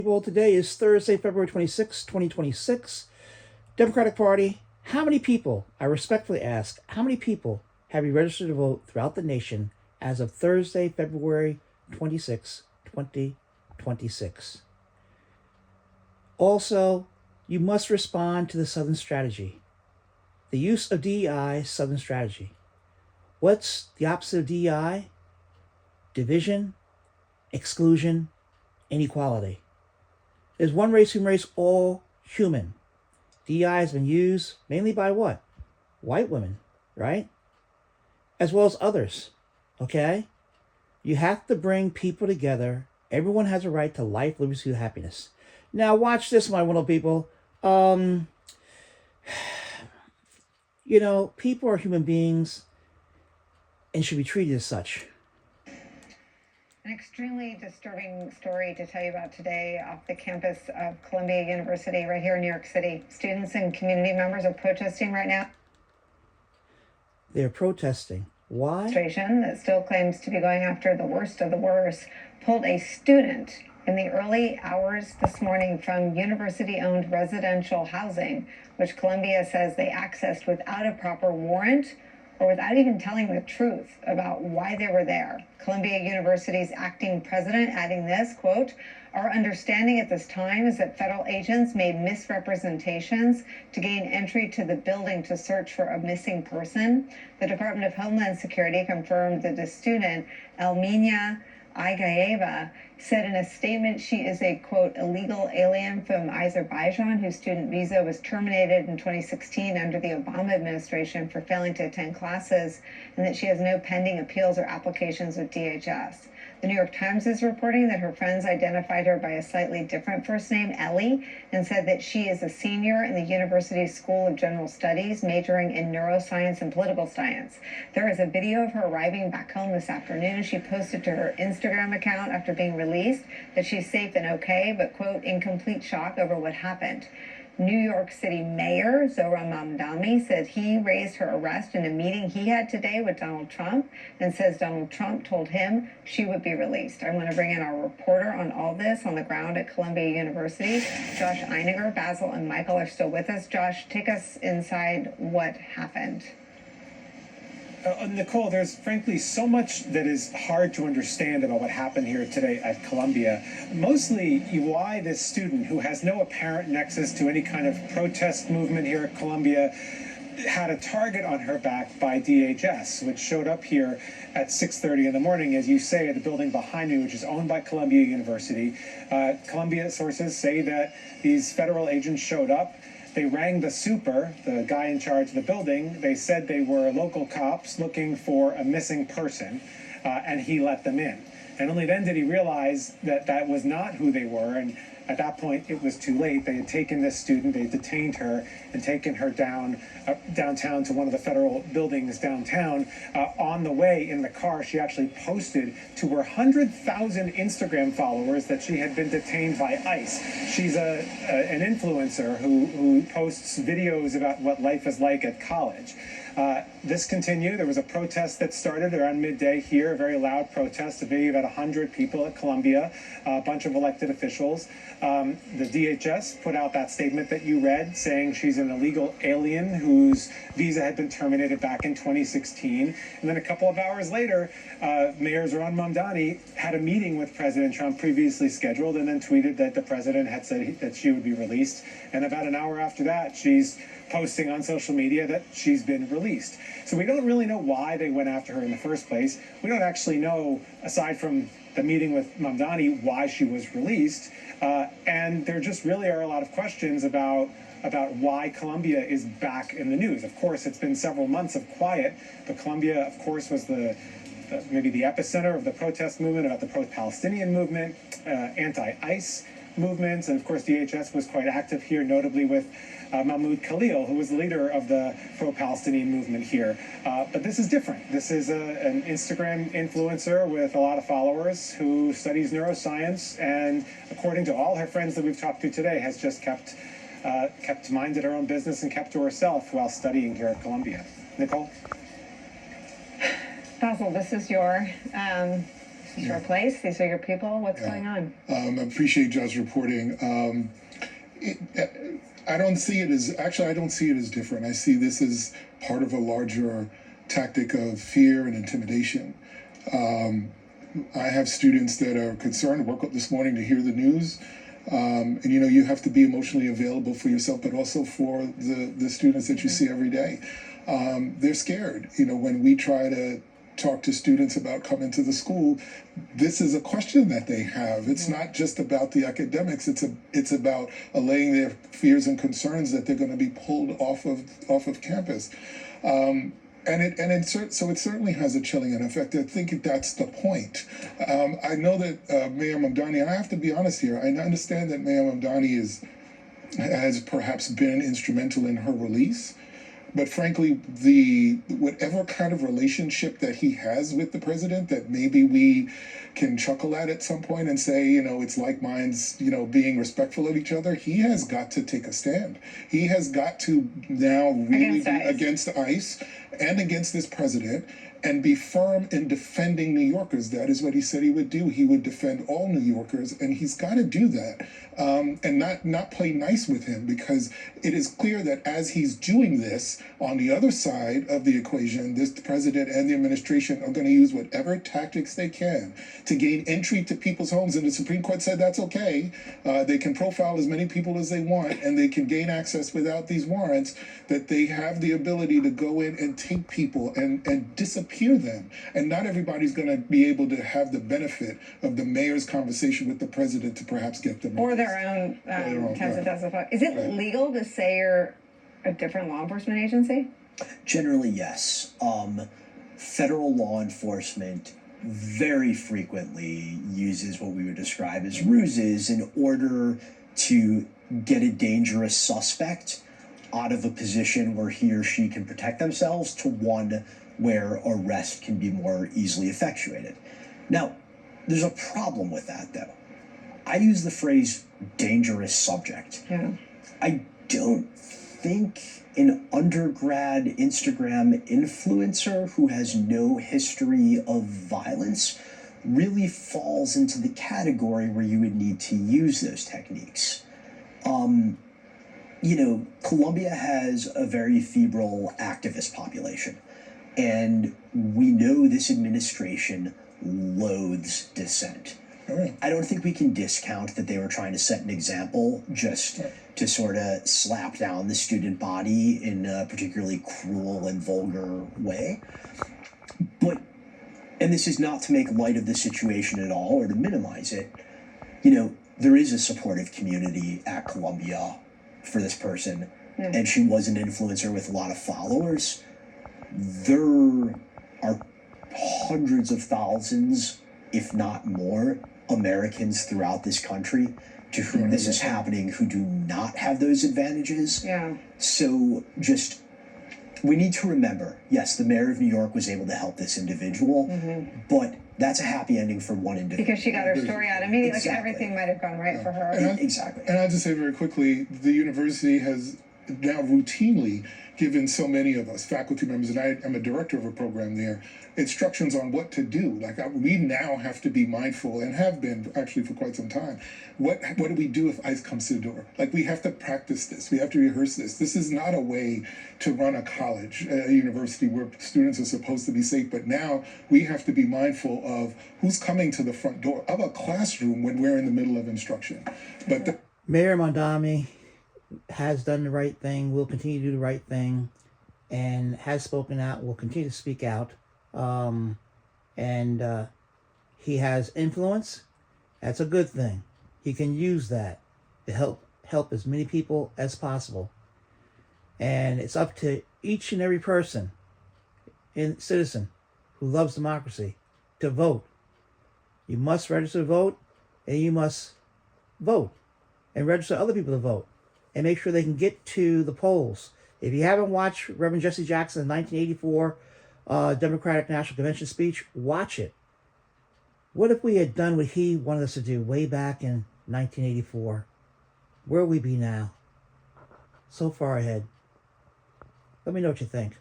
Well, today is Thursday, February 26, 2026. Democratic Party. How many people, I respectfully ask, how many people have you registered to vote throughout the nation as of Thursday, February 26, 2026? Also, you must respond to the Southern Strategy. The use of DEI, Southern Strategy. What's the opposite of DEI? Division, exclusion, inequality. There's one race who makes all human. DEI has been used mainly by what? White women, right? As well as others. Okay? You have to bring people together. Everyone has a right to life, liberty, and happiness. Now, watch this, my wonderful people. People are human beings and should be treated as such. An extremely disturbing story to tell you about today off the campus of Columbia University right here in New York City. Students and community members are protesting right now. They're protesting. Why? Administration that still claims to be going after the worst of the worst pulled a student in the early hours this morning from university-owned residential housing, which Columbia says they accessed without a proper warrant or without even telling the truth about why they were there. Columbia University's acting president adding this, quote, "Our understanding at this time is that federal agents made misrepresentations to gain entry to the building to search for a missing person. The Department of Homeland Security confirmed that the student, Elmina Igayeva, said in a statement she is a, quote, illegal alien from Azerbaijan whose student visa was terminated in 2016 under the Obama administration for failing to attend classes, and that she has no pending appeals or applications with DHS. The New York Times is reporting that her friends identified her by a slightly different first name, Ellie, and said that she is a senior in the university's School of General Studies, majoring in neuroscience and political science. There is a video of her arriving back home this afternoon. She posted to her Instagram account after being released that she's safe and okay, but, quote, in complete shock over what happened. New York City Mayor Zohran Mamdani said he raised her arrest in a meeting he had today with Donald Trump and says Donald Trump told him she would be released. I'm going to bring in our reporter on all this on the ground at Columbia University. Josh Einiger, Basil, and Michael are still with us. Josh, take us inside what happened. Nicole, there's frankly so much that is hard to understand about what happened here today at Columbia. Mostly why this student, who has no apparent nexus to any kind of protest movement here at Columbia, had a target on her back by DHS, which showed up here at 6:30 in the morning, as you say, at the building behind me, which is owned by Columbia University. Columbia sources say that these federal agents showed up. They rang the super, the guy in charge of the building. They said they were local cops looking for a missing person, and he let them in. And only then did he realize that that was not who they were, and at that point it was too late. They had taken this student, they detained her, and taken her downtown to one of the federal buildings downtown. On the way in the car, she actually posted to her 100,000 Instagram followers that she had been detained by ICE. She's an influencer who posts videos about what life is like at college. This continued. There was a protest that started around midday here, a very loud protest, maybe about 100 people at Columbia, a bunch of elected officials. The DHS put out that statement that you read saying she's an illegal alien whose visa had been terminated back in 2016. And then a couple of hours later, Mayor Zohran Mamdani had a meeting with President Trump previously scheduled and then tweeted that the president had said that she would be released. And about an hour after that, she's posting on social media that she's been released. So we don't really know why they went after her in the first place. We don't actually know, aside from the meeting with Mamdani, why she was released. And there just really are a lot of questions about why Columbia is back in the news. Of course, it's been several months of quiet, but Columbia, of course, was maybe the epicenter of the protest movement, about the pro-Palestinian movement, anti-ICE movements, and of course DHS was quite active here, notably with Mahmoud Khalil, who was the leader of the pro-Palestinian movement here. But this is different. This is an Instagram influencer with a lot of followers who studies neuroscience, and according to all her friends that we've talked to today, has just kept minded her own business and kept to herself while studying here at Columbia. Nicole? Basil, this is your This is your place. These are your people. What's going on? I appreciate Joe's reporting. I don't see it as different. I see this as part of a larger tactic of fear and intimidation. I have students that are concerned, woke up this morning to hear the news. And you have to be emotionally available for yourself, but also for the students that you see every day. They're scared. When we try to talk to students about coming to the school, this is a question that they have. It's not just about the academics. It's about allaying their fears and concerns that they're going to be pulled off of campus. So it certainly has a chilling effect. I think that's the point. I know that Mayor Mamdani, and I have to be honest here, I understand that Mayor Mamdani has perhaps been instrumental in her release. But frankly, whatever kind of relationship that he has with the president, that maybe we can chuckle at some point and say, it's like minds, being respectful of each other. He has got to take a stand. He has got to now really be against ICE and against this president and be firm in defending New Yorkers. That is what he said he would do. He would defend all New Yorkers, and he's got to do that, and not play nice with him, because it is clear that as he's doing this, on the other side of the equation, this president and the administration are going to use whatever tactics they can to gain entry to people's homes, and the Supreme Court said that's okay. They can profile as many people as they want, and they can gain access without these warrants, that they have the ability to go in and take people and disappear them. And not everybody's going to be able to have the benefit of the mayor's conversation with the president to perhaps get them. Or their own time to testify. Is it legal to say you're a different law enforcement agency? Generally, yes. Federal law enforcement very frequently uses what we would describe as ruses in order to get a dangerous suspect out of a position where he or she can protect themselves to one where arrest can be more easily effectuated. Now, there's a problem with that, though. I use the phrase dangerous subject. Yeah. I don't think an undergrad Instagram influencer who has no history of violence really falls into the category where you would need to use those techniques. Colombia has a very febrile activist population, and we know this administration loathes dissent. I don't think we can discount that they were trying to set an example just to sort of slap down the student body in a particularly cruel and vulgar way. And this is not to make light of the situation at all or to minimize it. There is a supportive community at Columbia for this person, and she was an influencer with a lot of followers. There are hundreds of thousands, if not more, Americans throughout this country to whom this is happening who do not have those advantages. Yeah. So we need to remember, yes, the mayor of New York was able to help this individual, but that's a happy ending for one individual. Because she got her story out. I mean, Exactly. like everything might have gone right for her. Exactly. And I'll just say very quickly, the university has now routinely given so many of us, faculty members, and I am a director of a program there, instructions on what to do. We now have to be mindful, and have been actually for quite some time. What do we do if ICE comes to the door? We have to practice this. We have to rehearse this. This is not a way to run a college, a university where students are supposed to be safe. But now we have to be mindful of who's coming to the front door of a classroom when we're in the middle of instruction. But Mayor Mamdani has done the right thing, will continue to do the right thing, and has spoken out, will continue to speak out. He has influence. That's a good thing. He can use that to help as many people as possible. And it's up to each and every person and citizen who loves democracy to vote. You must register to vote, and you must vote and register other people to vote and make sure they can get to the polls. If you haven't watched Reverend Jesse Jackson's 1984 Democratic National Convention speech, watch it. What if we had done what he wanted us to do way back in 1984? Where would we be now? So far ahead. Let me know what you think.